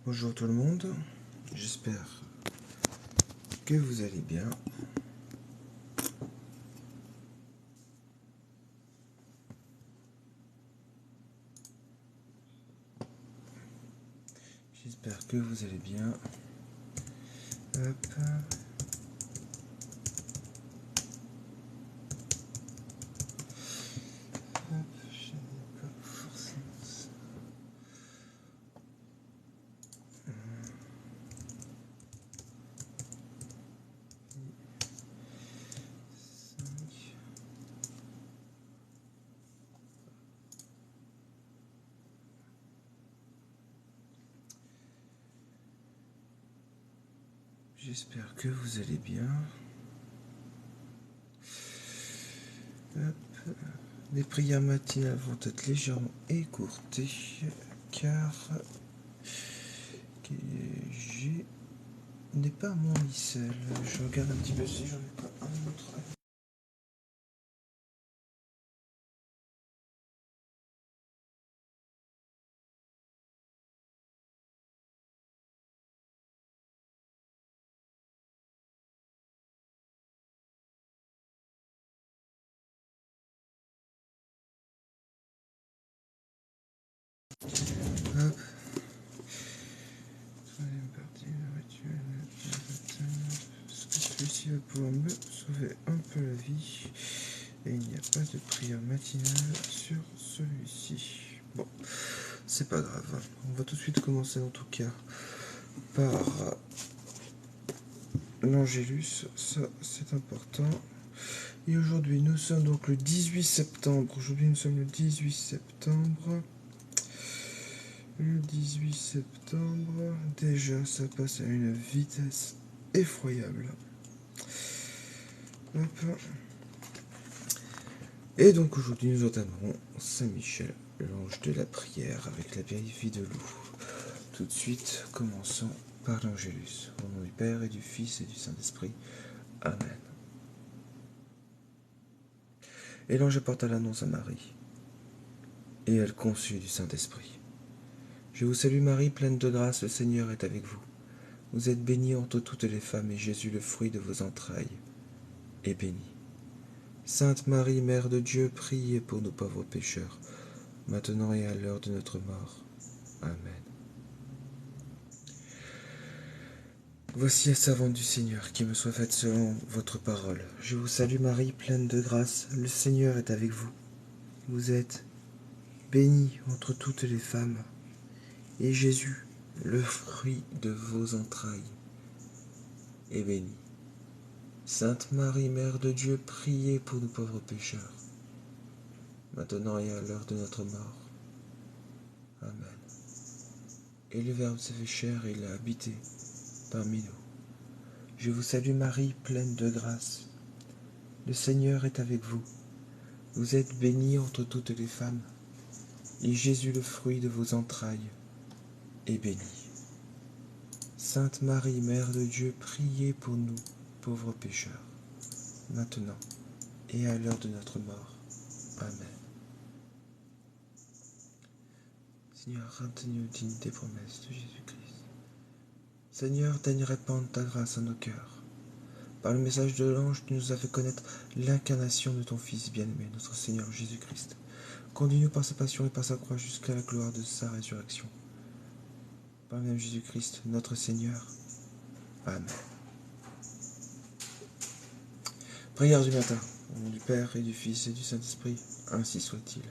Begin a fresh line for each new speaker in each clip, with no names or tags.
Bonjour tout le monde, j'espère que vous allez bien. J'espère que vous allez bien. Hop. Je n'ai pas forcément ça. J'espère que vous allez bien. Hop. Les prières matinales vont être légèrement écourtées car j'ai n'ai pas mon missel. Je regarde un petit peu si j'en ai pas un autre. Hop. Troisième partie, le rituel. Parce que celui-ci va pouvoir me sauver un peu la vie. Et il n'y a pas de prière matinale sur celui-ci. Bon, c'est pas grave. On va tout de suite commencer en tout cas par l'Angélus. Ça, c'est important. Et aujourd'hui, nous sommes donc le 18 septembre. Aujourd'hui, nous sommes le 18 septembre. Le 18 septembre. Déjà, ça passe à une vitesse effroyable. Hop. Et donc aujourd'hui nous entamerons Saint-Michel, l'ange de la prière avec la vieille fille de loup. Tout de suite, commençons par l'Angélus. Au nom du Père et du Fils et du Saint-Esprit. Amen. Et l'ange apporta l'annonce à Marie, et elle conçut du Saint-Esprit. Je vous salue Marie, pleine de grâce, le Seigneur est avec vous. Vous êtes bénie entre toutes les femmes, et Jésus, le fruit de vos entrailles, est béni. Sainte Marie, Mère de Dieu, priez pour nous pauvres pécheurs, maintenant et à l'heure de notre mort. Amen. Voici la servante du Seigneur, qui me soit faite selon votre parole. Je vous salue Marie, pleine de grâce, le Seigneur est avec vous. Vous êtes bénie entre toutes les femmes, et Jésus, le fruit de vos entrailles, est béni. Sainte Marie, Mère de Dieu, priez pour nous pauvres pécheurs, maintenant et à l'heure de notre mort. Amen. Et le Verbe s'est fait chair et il a habité parmi nous. Je vous salue Marie, pleine de grâce. Le Seigneur est avec vous. Vous êtes bénie entre toutes les femmes, et Jésus, le fruit de vos entrailles, est béni. Sainte Marie, Mère de Dieu, priez pour nous, pauvres pécheurs, maintenant et à l'heure de notre mort. Amen. Seigneur, rends-nous dignes des promesses de Jésus-Christ. Seigneur, daigne répandre ta grâce en nos cœurs. Par le message de l'ange, tu nous as fait connaître l'incarnation de ton Fils bien-aimé, notre Seigneur Jésus-Christ. Conduis-nous par sa passion et par sa croix jusqu'à la gloire de sa résurrection. Par le même Jésus-Christ, notre Seigneur. Amen. Prière du matin, au nom du Père et du Fils et du Saint-Esprit, ainsi soit-il.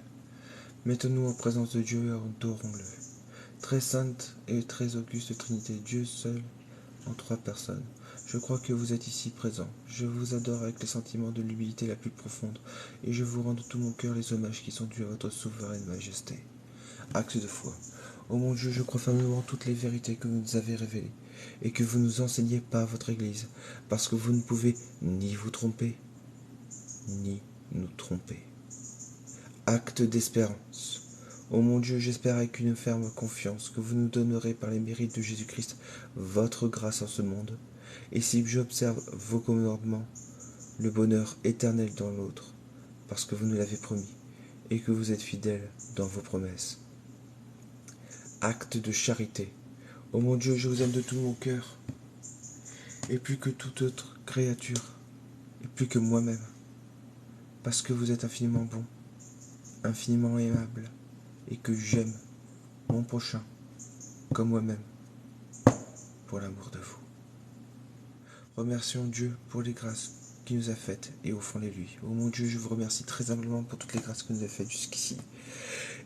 Mettons-nous en présence de Dieu et adorons-le. Très sainte et très auguste Trinité, Dieu seul en trois personnes. Je crois que vous êtes ici présents. Je vous adore avec les sentiments de l'humilité la plus profonde, et je vous rends de tout mon cœur les hommages qui sont dus à votre souveraine majesté. Acte de foi. Ô mon Dieu, je crois fermement toutes les vérités que vous nous avez révélées, et que vous nous enseignez par votre Église, parce que vous ne pouvez ni vous tromper, ni nous tromper. Acte d'espérance. Ô mon Dieu, j'espère avec une ferme confiance que vous nous donnerez par les mérites de Jésus-Christ votre grâce en ce monde, et si j'observe vos commandements, le bonheur éternel dans l'autre, parce que vous nous l'avez promis, et que vous êtes fidèles dans vos promesses. Acte de charité. Oh mon Dieu, je vous aime de tout mon cœur, et plus que toute autre créature, et plus que moi-même, parce que vous êtes infiniment bon, infiniment aimable, et que j'aime mon prochain comme moi-même, pour l'amour de vous. Remercions Dieu pour les grâces qu'il nous a faites et offrons-les-lui. Oh mon Dieu, je vous remercie très humblement pour toutes les grâces que nous avez faites jusqu'ici.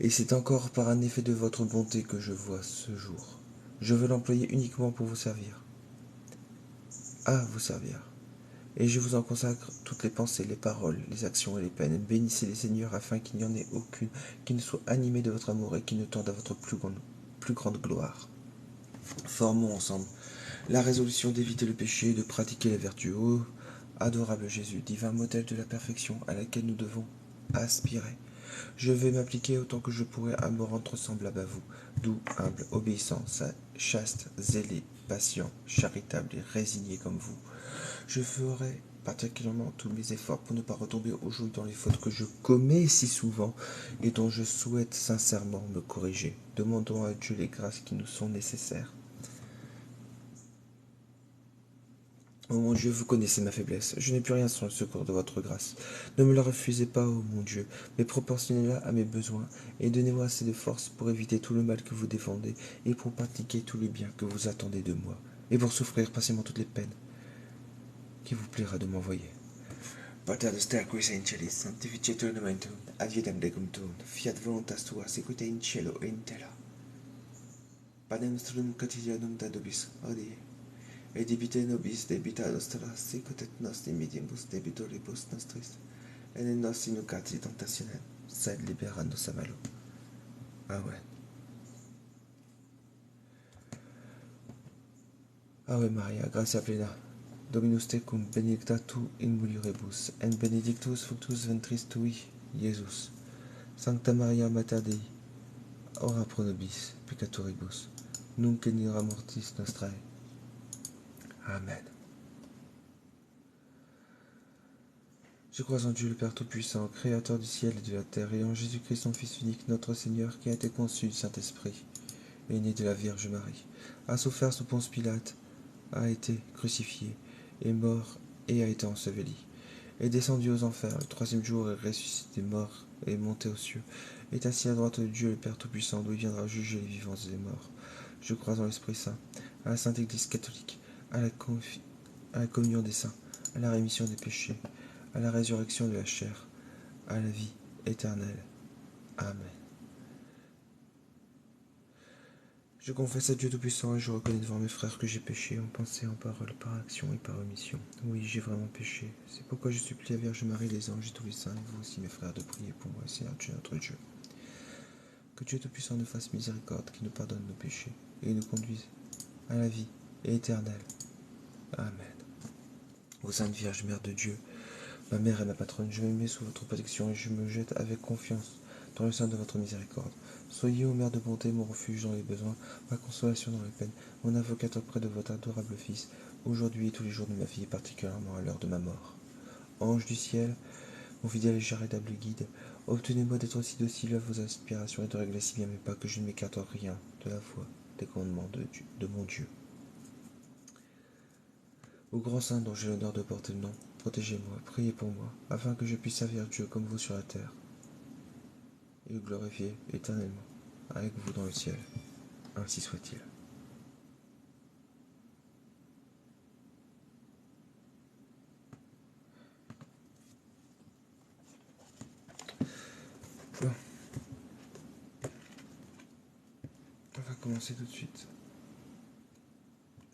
Et c'est encore par un effet de votre bonté que je vois ce jour. Je veux l'employer uniquement pour vous servir, à vous servir. Et je vous en consacre toutes les pensées, les paroles, les actions et les peines. Bénissez les Seigneurs afin qu'il n'y en ait aucune qui ne soit animée de votre amour et qui ne tende à votre plus grande gloire. Formons ensemble la résolution d'éviter le péché et de pratiquer la vertu. Ô adorable Jésus, divin modèle de la perfection à laquelle nous devons aspirer. Je vais m'appliquer autant que je pourrai à me rendre semblable à vous, doux, humble, obéissant, chaste, zélé, patient, charitable et résigné comme vous. Je ferai particulièrement tous mes efforts pour ne pas retomber aujourd'hui dans les fautes que je commets si souvent et dont je souhaite sincèrement me corriger. Demandons à Dieu les grâces qui nous sont nécessaires. Oh mon Dieu, vous connaissez ma faiblesse. Je n'ai plus rien sans le secours de votre grâce. Ne me la refusez pas, ô mon Dieu, mais proportionnez-la à mes besoins, et donnez-moi assez de force pour éviter tout le mal que vous défendez, et pour pratiquer tout le bien que vous attendez de moi, et pour souffrir patiemment toutes les peines qu'il vous plaira de m'envoyer. Pater noster qui sei in celis, sanctificetur nomen tuum, adietam decum tuum, fiat voluntas tua, sequita in cielo et in terra. Panem nostrum quotidianum da nobis hodie, et debite nobis debita nostra, sicut et nos dimittimus debitoribus nostris, et ne nos inducati tentationem, sed libera nos a malo. Amen. Ave Maria, gratia plena, Dominus tecum, benedicta tu in mulieribus, et benedictus fructus ventris tui, Iesus. Sancta Maria Mater Dei, ora pro nobis peccatoribus, nunc et in hora mortis nostrae. Amen. Je crois en Dieu le Père Tout-Puissant, Créateur du ciel et de la terre, et en Jésus-Christ, son Fils unique, notre Seigneur, qui a été conçu du Saint-Esprit, est né de la Vierge Marie, a souffert sous Ponce Pilate, a été crucifié, est mort et a été enseveli, est descendu aux enfers, le troisième jour est ressuscité mort, et est monté aux cieux, est assis à droite de Dieu le Père Tout-Puissant, d'où il viendra juger les vivants et les morts. Je crois en l'Esprit Saint, à la Sainte Église catholique, à la communion des saints, à la rémission des péchés, à la résurrection de la chair, à la vie éternelle. Amen. Je confesse à Dieu Tout-Puissant et je reconnais devant mes frères que j'ai péché en pensée, en parole, par action et par omission. Oui, j'ai vraiment péché. C'est pourquoi je supplie la Vierge Marie, les anges et tous les saints, et vous aussi mes frères, de prier pour moi, Seigneur Dieu, notre Dieu. Que Dieu Tout-Puissant nous fasse miséricorde, qu'il nous pardonne nos péchés et nous conduise à la vie éternelle. Amen. Ô Sainte Vierge, Mère de Dieu, ma mère et ma patronne, je me mets sous votre protection et je me jette avec confiance dans le sein de votre miséricorde. Soyez, ô Mère de bonté, mon refuge dans les besoins, ma consolation dans les peines, mon avocate auprès de votre adorable Fils, aujourd'hui et tous les jours de ma vie, et particulièrement à l'heure de ma mort. Ange du ciel, mon fidèle et charitable guide, obtenez-moi d'être aussi docile à vos aspirations et de régler si bien mes pas que je ne m'écarte rien de la foi des commandements de mon Dieu. Ô grand saint dont j'ai l'honneur de porter le nom, protégez-moi, priez pour moi, afin que je puisse servir Dieu comme vous sur la terre, et le glorifier éternellement, avec vous dans le ciel. Ainsi soit-il. Bon, on va commencer tout de suite.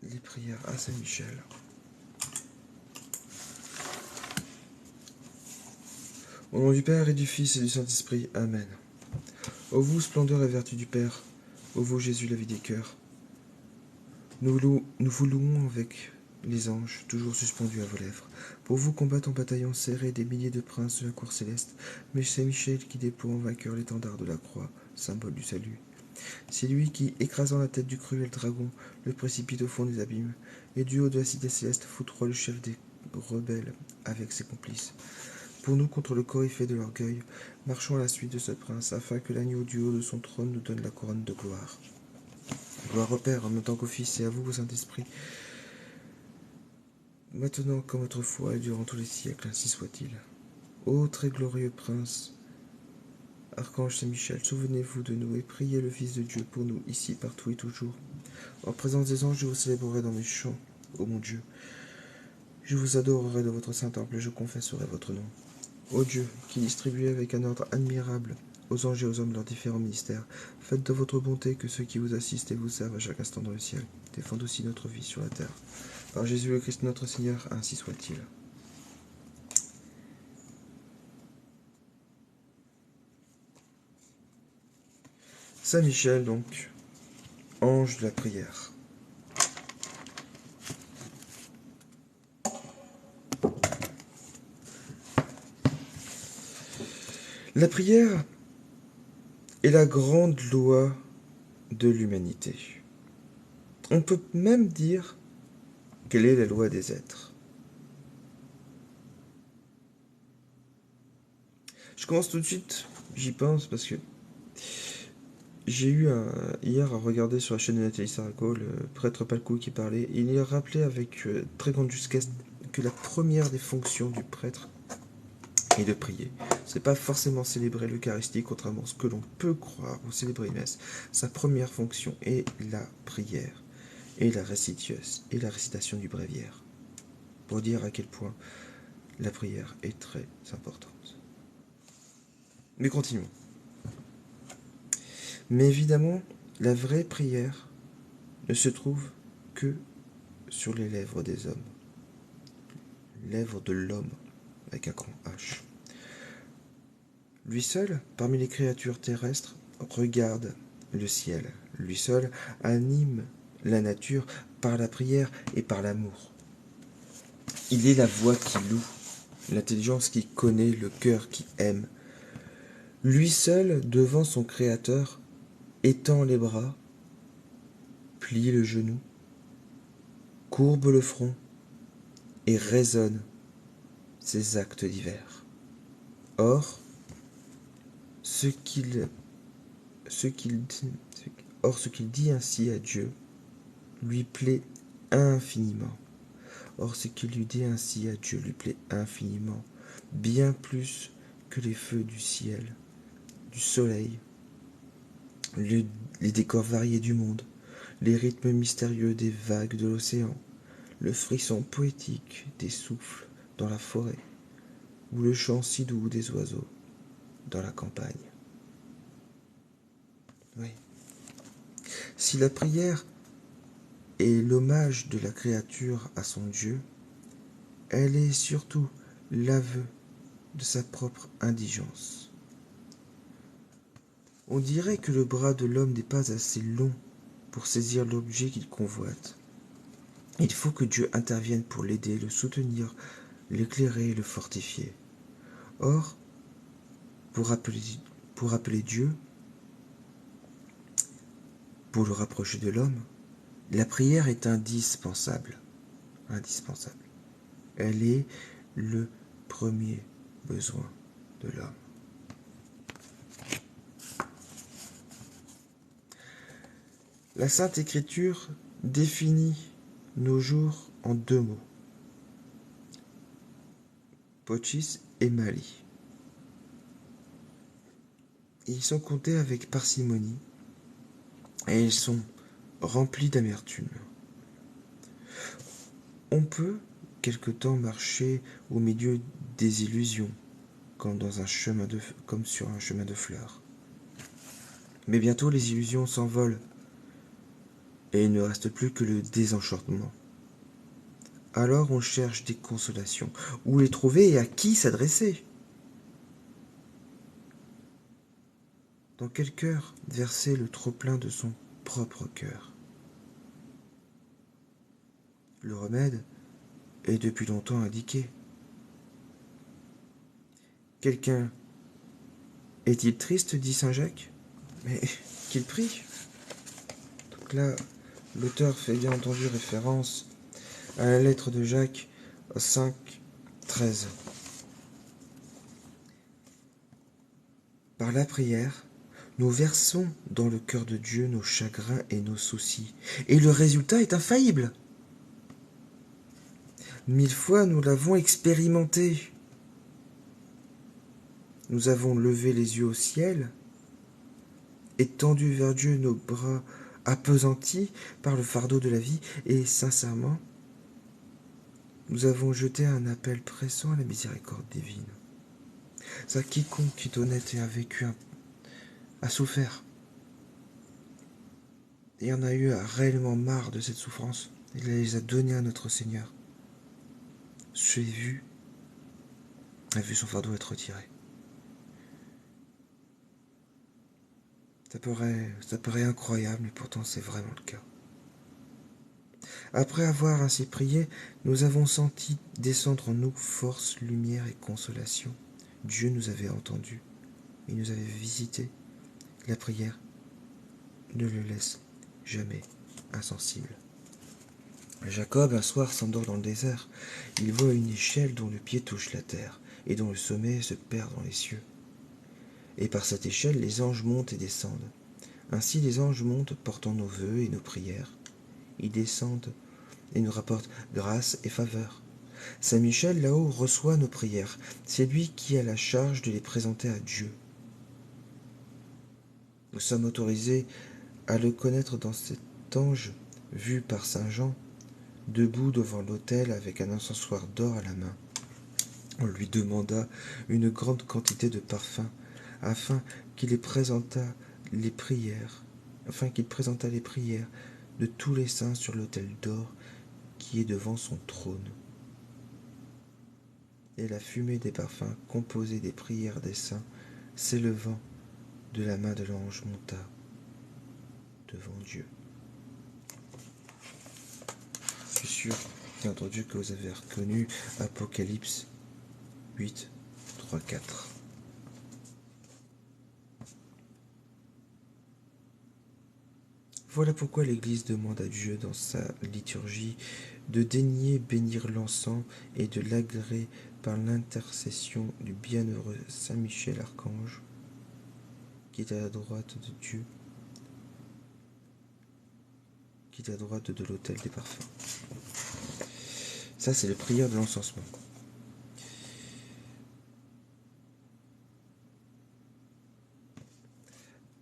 Les prières à Saint-Michel. Au nom du Père et du Fils et du Saint-Esprit. Amen. Ô vous, splendeur et vertu du Père, ô vous, Jésus, la vie des cœurs, nous vous louons avec les anges, toujours suspendus à vos lèvres. Pour vous combattent en bataillon serré des milliers de princes de la cour céleste, mais c'est Michel qui déploie en vainqueur l'étendard de la croix, symbole du salut. C'est lui qui, écrasant la tête du cruel dragon, le précipite au fond des abîmes, et du haut de la cité céleste foudroie le chef des rebelles avec ses complices. Pour nous, contre le coryphée de l'orgueil, marchons à la suite de ce prince, afin que l'agneau du haut de son trône nous donne la couronne de gloire. Gloire au Père, en même temps qu'au Fils, et à vous, au Saint-Esprit, maintenant comme autrefois et durant tous les siècles, ainsi soit-il. Ô très glorieux Prince, Archange Saint-Michel, souvenez-vous de nous et priez le Fils de Dieu pour nous, ici, partout et toujours. En présence des anges, je vous célébrerai dans mes chants, ô mon Dieu. Je vous adorerai de votre saint temple et je confesserai votre nom. Ô Dieu, qui distribuez avec un ordre admirable aux anges et aux hommes leurs différents ministères, faites de votre bonté que ceux qui vous assistent et vous servent à chaque instant dans le ciel défendent aussi notre vie sur la terre. Par Jésus le Christ notre Seigneur, ainsi soit-il. Saint Michel, donc, ange de la prière. La prière est la grande loi de l'humanité. On peut même dire qu'elle est la loi des êtres. Je commence tout de suite, j'y pense parce que j'ai eu hier à regarder sur la chaîne de Nathalie Saraco le prêtre Palcou qui parlait. Il a rappelé avec très grande justesse que la première des fonctions du prêtre est de prier. Ce n'est pas forcément célébrer l'Eucharistie, contrairement à ce que l'on peut croire ou célébrer une messe. Sa première fonction est la prière et la récitation du bréviaire. Pour dire à quel point la prière est très importante. Mais continuons. Mais évidemment, la vraie prière ne se trouve que sur les lèvres des hommes. Lèvres de l'homme, avec un grand H. Lui seul, parmi les créatures terrestres, regarde le ciel. Lui seul anime la nature par la prière et par l'amour. Il est la voix qui loue, l'intelligence qui connaît, le cœur qui aime. Lui seul, devant son Créateur, étend les bras, plie le genou, courbe le front et raisonne ses actes divers. Or, ce qu'il dit ainsi à Dieu lui plaît infiniment. Or, ce qu'il lui dit ainsi à Dieu lui plaît infiniment, bien plus que les feux du ciel, du soleil, les décors variés du monde, les rythmes mystérieux des vagues de l'océan, le frisson poétique des souffles dans la forêt, ou le chant si doux des oiseaux dans la campagne. Oui. Si la prière est l'hommage de la créature à son Dieu, elle est surtout l'aveu de sa propre indigence. On dirait que le bras de l'homme n'est pas assez long pour saisir l'objet qu'il convoite. Il faut que Dieu intervienne pour l'aider, le soutenir, l'éclairer et le fortifier. Or, pour appeler Dieu, pour le rapprocher de l'homme, la prière est indispensable. Indispensable. Elle est le premier besoin de l'homme. La Sainte Écriture définit nos jours en deux mots, pochis et mali. Ils sont comptés avec parcimonie et ils sont remplis d'amertume. On peut quelque temps marcher au milieu des illusions, comme sur un chemin de fleurs. Mais bientôt les illusions s'envolent et il ne reste plus que le désenchantement. Alors on cherche des consolations. Où les trouver et à qui s'adresser? Dans quel cœur verser le trop-plein de son propre cœur? Le remède est depuis longtemps indiqué. Quelqu'un est-il triste, dit saint Jacques? Mais qu'il prie. Donc là, l'auteur fait bien entendu référence à la lettre de Jacques 5, 13. Par la prière, Nous versons dans le cœur de Dieu nos chagrins et nos soucis, et le résultat est infaillible. 1000 fois nous l'avons expérimenté. Nous avons levé les yeux au ciel, étendu vers Dieu nos bras appesantis par le fardeau de la vie, et sincèrement, nous avons jeté un appel pressant à la miséricorde divine. Ça, quiconque qui est honnête et a vécu, a souffert, et en a eu réellement marre de cette souffrance, il les a donnés à notre Seigneur. J'ai a vu son fardeau être retiré. Ça paraît incroyable, mais pourtant c'est vraiment le cas. Après avoir ainsi prié, nous avons senti descendre en nous force, lumière et consolation. Dieu nous avait entendus, il nous avait visités. La prière ne le laisse jamais insensible. Jacob, un soir, s'endort dans le désert. Il voit une échelle dont le pied touche la terre et dont le sommet se perd dans les cieux. Et par cette échelle, les anges montent et descendent. Ainsi, les anges montent portant nos vœux et nos prières. Ils descendent et nous rapportent grâce et faveur. Saint Michel, là-haut, reçoit nos prières. C'est lui qui a la charge de les présenter à Dieu. Nous sommes autorisés à le connaître dans cet ange vu par saint Jean, debout devant l'autel avec un encensoir d'or à la main. On lui demanda une grande quantité de parfums afin qu'il présentât les prières de tous les saints sur l'autel d'or qui est devant son trône. Et la fumée des parfums composée des prières des saints s'élevant de la main de l'ange monta devant Dieu. Je suis sûr, bien entendu, que vous avez reconnu Apocalypse 8, 3, 4. Voilà pourquoi l'Église demande à Dieu dans sa liturgie de daigner bénir l'encens et de l'agréer par l'intercession du bienheureux Saint Michel Archange, qui est à la droite de Dieu, qui est à droite de l'autel des parfums. Ça, c'est la prière de l'encensement.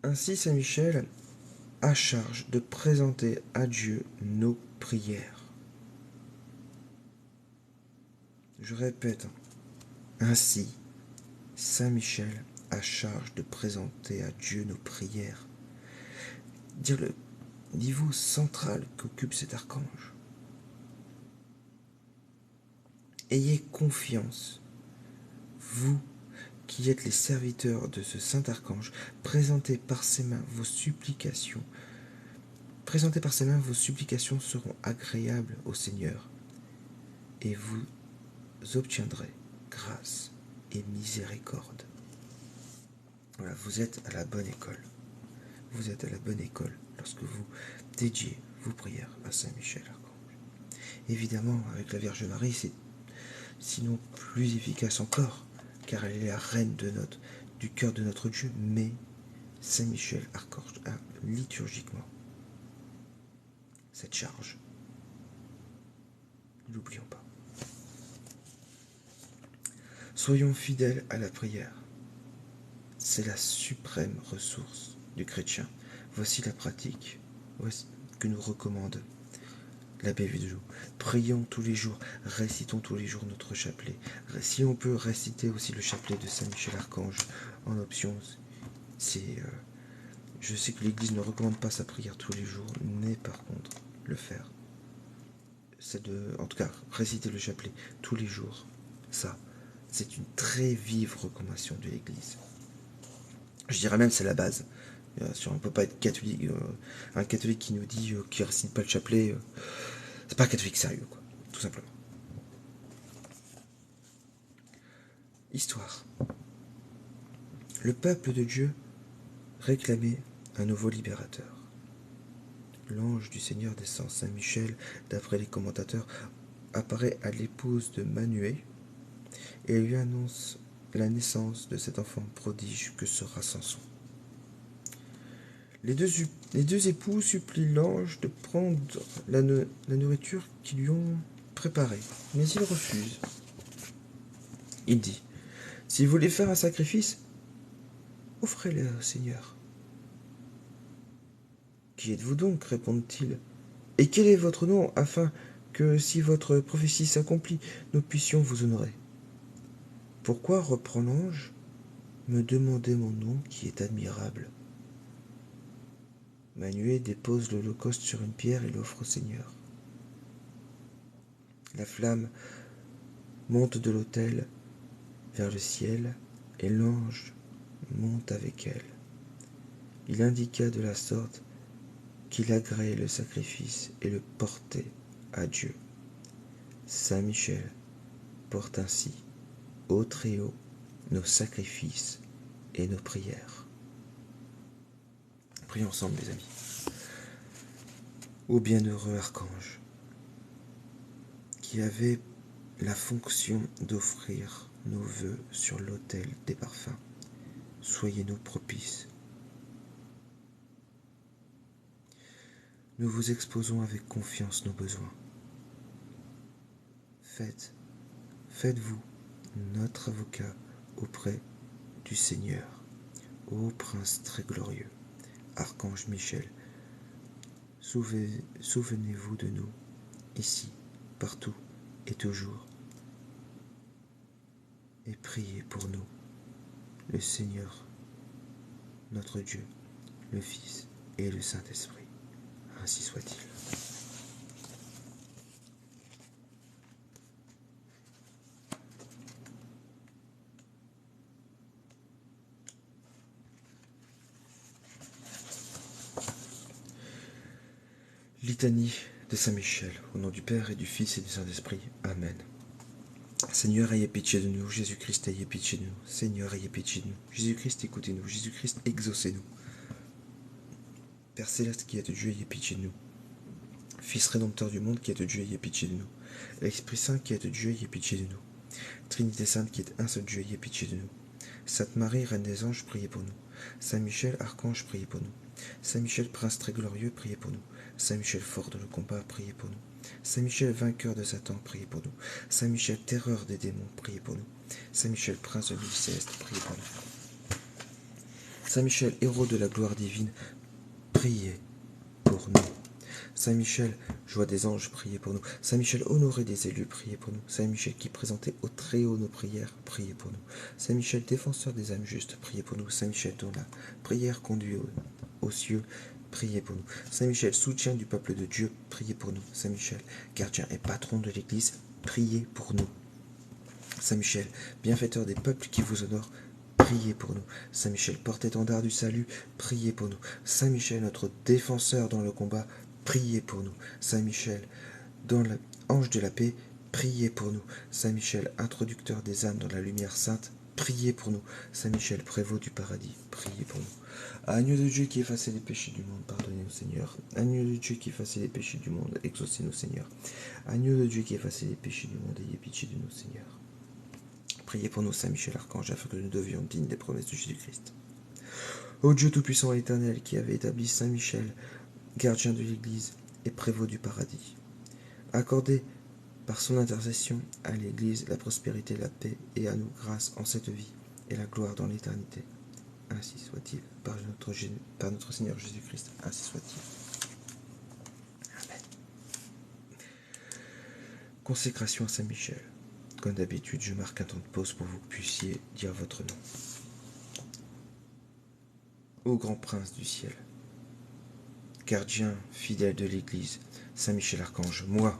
Ainsi, Saint Michel a charge de présenter à Dieu nos prières. Je répète, ainsi, Saint Michel a charge de présenter à Dieu nos prières. Dire le niveau central qu'occupe cet archange. Ayez confiance, vous qui êtes les serviteurs de ce saint archange, présentez par ses mains vos supplications. Présentez par ses mains vos supplications seront agréables au Seigneur, et vous obtiendrez grâce et miséricorde. Voilà, vous êtes à la bonne école. Vous êtes à la bonne école lorsque vous dédiez vos prières à Saint Michel Archange. Évidemment, avec la Vierge Marie, c'est sinon plus efficace encore, car elle est la reine du cœur de notre Dieu, mais Saint Michel Archange a liturgiquement cette charge. Ne l'oublions pas. Soyons fidèles à la prière. C'est la suprême ressource du chrétien. Voici la pratique que nous recommande l'abbé Villejou. Prions tous les jours, récitons tous les jours notre chapelet. Si on peut réciter aussi le chapelet de Saint Michel Archange en option, je sais que l'Église ne recommande pas sa prière tous les jours, mais par contre, le faire. En tout cas, réciter le chapelet tous les jours, ça, c'est une très vive recommandation de l'Église. Je dirais même c'est la base. Si on ne peut pas être catholique, un catholique qui nous dit qu'il ne récite pas le chapelet, c'est pas un catholique sérieux, quoi, tout simplement. Histoire. Le peuple de Dieu réclamait un nouveau libérateur. L'ange du Seigneur descend. Saint Michel, d'après les commentateurs, apparaît à l'épouse de Manuel et lui annonce la naissance de cet enfant prodige que sera Samson. Les deux époux supplient l'ange de prendre la nourriture qu'ils lui ont préparée, mais il refuse. Il dit, « Si vous voulez faire un sacrifice, offrez-le au Seigneur. » « Qui êtes-vous donc » répondent-ils. « Et quel est votre nom, afin que, si votre prophétie s'accomplit, nous puissions vous honorer ?»« Pourquoi, reprend l'ange, me demander mon nom qui est admirable ?» Manuel dépose l'holocauste sur une pierre et l'offre au Seigneur. La flamme monte de l'autel vers le ciel, et l'ange monte avec elle. Il indiqua de la sorte qu'il agréait le sacrifice et le portait à Dieu. Saint Michel porte ainsi au Très-Haut nos sacrifices et nos prières. Prions ensemble, les amis. Ô bienheureux archange, qui avait la fonction d'offrir nos vœux sur l'autel des parfums, soyez-nous propices. Nous vous exposons avec confiance nos besoins. Faites-vous notre avocat auprès du Seigneur, ô Prince très glorieux, Archange Michel. Souvenez-vous de nous, ici, partout et toujours, et priez pour nous, le Seigneur, notre Dieu, le Fils et le Saint-Esprit. Ainsi soit-il. Litanie de Saint Michel, au nom du Père et du Fils et du Saint-Esprit. Amen. Seigneur, ayez pitié de nous. Jésus-Christ, ayez pitié de nous. Seigneur, ayez pitié de nous. Jésus-Christ, écoutez-nous. Jésus-Christ, exaucez-nous. Père céleste qui êtes Dieu, ayez pitié de nous. Fils rédempteur du monde qui êtes Dieu, ayez pitié de nous. L'Esprit Saint qui êtes Dieu, ayez pitié de nous. Trinité Sainte qui est un seul Dieu, ayez pitié de nous. Sainte Marie, Reine des Anges, priez pour nous. Saint Michel, Archange, priez pour nous. Saint Michel, Prince très glorieux, priez pour nous. Saint Michel, fort dans le combat, priez pour nous. Saint Michel, vainqueur de Satan, priez pour nous. Saint Michel, terreur des démons, priez pour nous. Saint Michel, Prince de l'île céleste, priez pour nous. Saint Michel, héros de la gloire divine, priez pour nous. Saint Michel, joie des anges, priez pour nous. Saint Michel, honoré des élus, priez pour nous. Saint Michel, qui présentait au Très-Haut nos prières, priez pour nous. Saint Michel, défenseur des âmes justes, priez pour nous. Saint Michel, dont la prière conduit aux cieux, priez pour nous. Saint Michel, soutien du peuple de Dieu, priez pour nous. Saint Michel, gardien et patron de l'Église, priez pour nous. Saint Michel, bienfaiteur des peuples qui vous honorent, priez pour nous. Saint Michel, porte-étendard du salut, priez pour nous. Saint Michel, notre défenseur dans le combat, priez pour nous. Saint Michel, dans l'ange de la paix, priez pour nous. Saint Michel, introducteur des âmes dans la lumière sainte, priez pour nous. Saint Michel, prévôt du paradis, priez pour nous. Agneau de Dieu qui effacez les péchés du monde, pardonnez-nous Seigneur. Agneau de Dieu qui effacez les péchés du monde, exaucez-nous Seigneur. Agneau de Dieu qui effacez les péchés du monde, ayez pitié de nous Seigneur. Priez pour nous Saint Michel Archange, afin que nous devions dignes des promesses de Jésus-Christ. Ô Dieu tout-puissant et éternel, qui avait établi Saint Michel, gardien de l'Église et prévôt du paradis, accordez par son intercession à l'Église la prospérité, la paix, et à nous grâce en cette vie et la gloire dans l'éternité. Ainsi soit-il, par notre Seigneur Jésus-Christ, ainsi soit-il. Amen. Consécration à Saint Michel. Comme d'habitude, je marque un temps de pause pour que vous puissiez dire votre nom. Ô grand prince du ciel, gardien fidèle de l'Église, Saint Michel Archange, moi,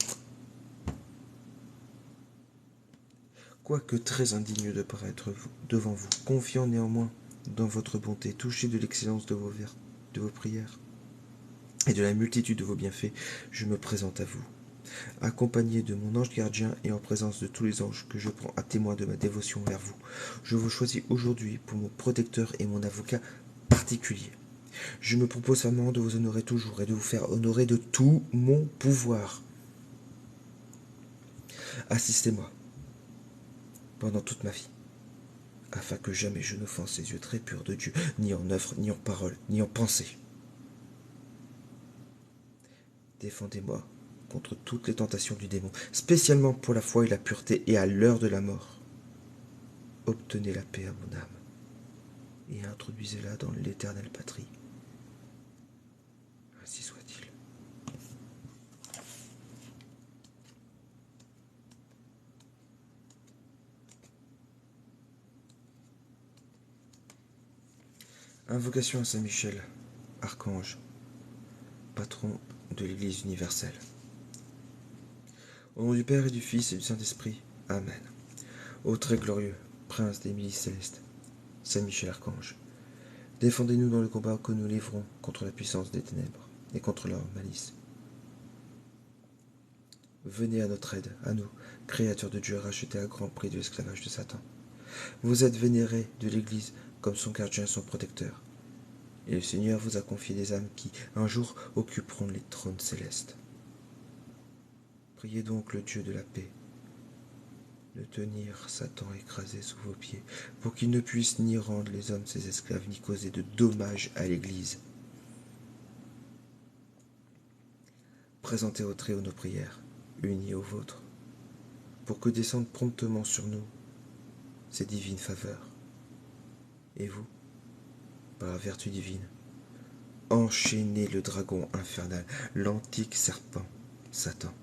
quoique très indigne de paraître devant vous, confiant néanmoins dans votre bonté, touché de l'excellence de vos prières et de la multitude de vos bienfaits, je me présente à vous, accompagné de mon ange gardien et en présence de tous les anges que je prends à témoin de ma dévotion vers vous. Je vous choisis aujourd'hui pour mon protecteur et mon avocat particulier. Je me propose fermement de vous honorer toujours et de vous faire honorer de tout mon pouvoir. Assistez-moi pendant toute ma vie, afin que jamais je n'offense les yeux très purs de Dieu, ni en œuvre, ni en parole, ni en pensée. Défendez-moi contre toutes les tentations du démon, spécialement pour la foi et la pureté et à l'heure de la mort. Obtenez la paix à mon âme et introduisez-la dans l'éternelle patrie. Ainsi soit-il. Invocation à Saint Michel, archange, patron de l'Église universelle. Au nom du Père et du Fils et du Saint-Esprit. Amen. Ô très glorieux, prince des milices célestes, Saint Michel archange, défendez-nous dans le combat que nous livrons contre la puissance des ténèbres et contre leur malice. Venez à notre aide, à nous, créatures de Dieu rachetés à grand prix de l'esclavage de Satan. Vous êtes vénérés de l'Église comme son gardien et son protecteur. Et le Seigneur vous a confié des âmes qui, un jour, occuperont les trônes célestes. Priez donc le Dieu de la paix de tenir Satan écrasé sous vos pieds, pour qu'il ne puisse ni rendre les hommes ses esclaves, ni causer de dommages à l'Église. Présentez au Très-Haut nos prières, unies aux vôtres, pour que descendent promptement sur nous ces divines faveurs. Et vous, par la vertu divine, enchaînez le dragon infernal, l'antique serpent, Satan,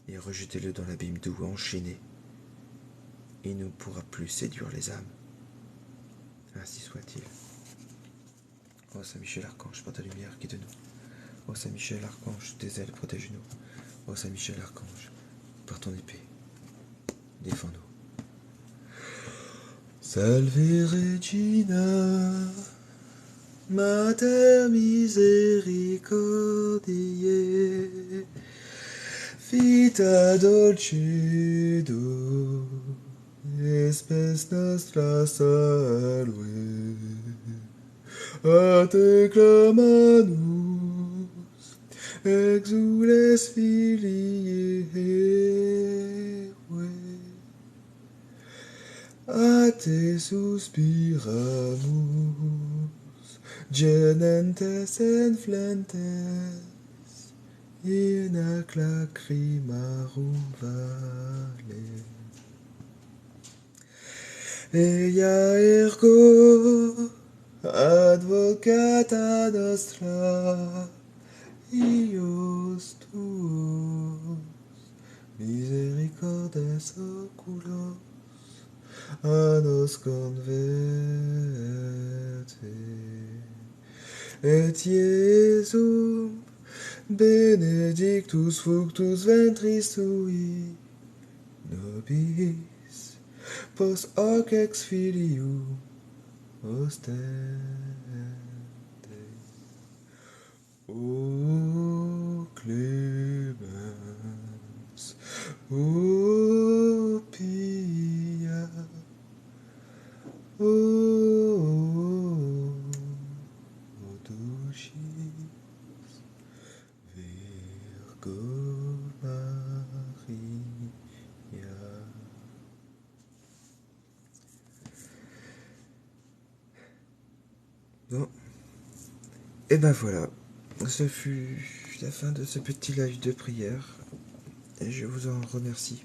et rejetez-le dans l'abîme d'où enchaîné. Il ne pourra plus séduire les âmes. Ainsi soit-il. Ô Saint Michel Archange, par ta lumière, guide-nous. Ô Saint Michel Archange, tes ailes protège-nous. Ô Saint Michel Archange, par ton épée, défends-nous. Salve Regina, Mater misericordiae, vita dulcedo, espes nostra salve, a te clamamus, exules filii Evae, a te suspiramus, genentes et flentes, in ac lacrimarum vale. Ea ergo advocata nostra, ius tuos, misericordes oculos, a nos converte. Et Iesum benedictus fructus ventris tui, nobis post hoc ex filium ostende. O clemens, o pia, o dulcis Virgo Maria. Bon, et ben voilà, ce fut la fin de ce petit live de prière, et je vous en remercie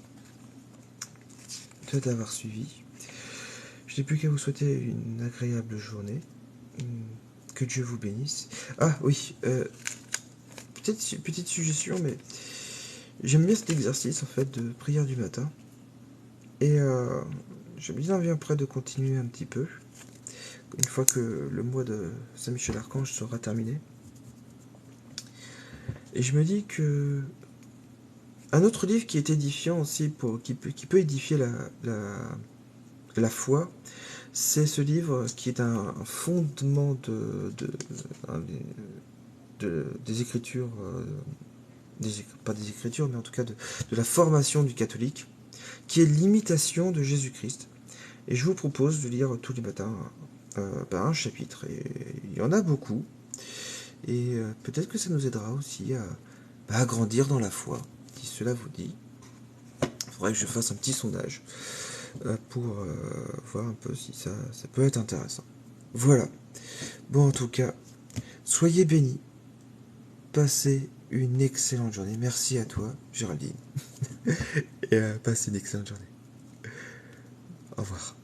de d'avoir suivi. Je n'ai plus qu'à vous souhaiter une agréable journée, que Dieu vous bénisse. Ah oui, petite suggestion, mais j'aime bien cet exercice en fait de prière du matin, et je me bien prêt de continuer un petit peu, une fois que le mois de Saint-Michel-Archange sera terminé. Et je me dis que un autre livre qui est édifiant aussi, qui peut édifier la foi, c'est ce livre qui est un fondement des écritures, pas des écritures, mais en tout cas de la formation du catholique, qui est l'imitation de Jésus-Christ. Et je vous propose de lire tous les matins un chapitre, et il y en a beaucoup, et peut-être que ça nous aidera aussi à grandir dans la foi, si cela vous dit. Il faudrait que je fasse un petit sondage pour voir un peu si ça peut être intéressant. Voilà. Bon, en tout cas, soyez bénis passez une excellente journée. Merci à toi, Géraldine. Et passez une excellente journée. Au revoir.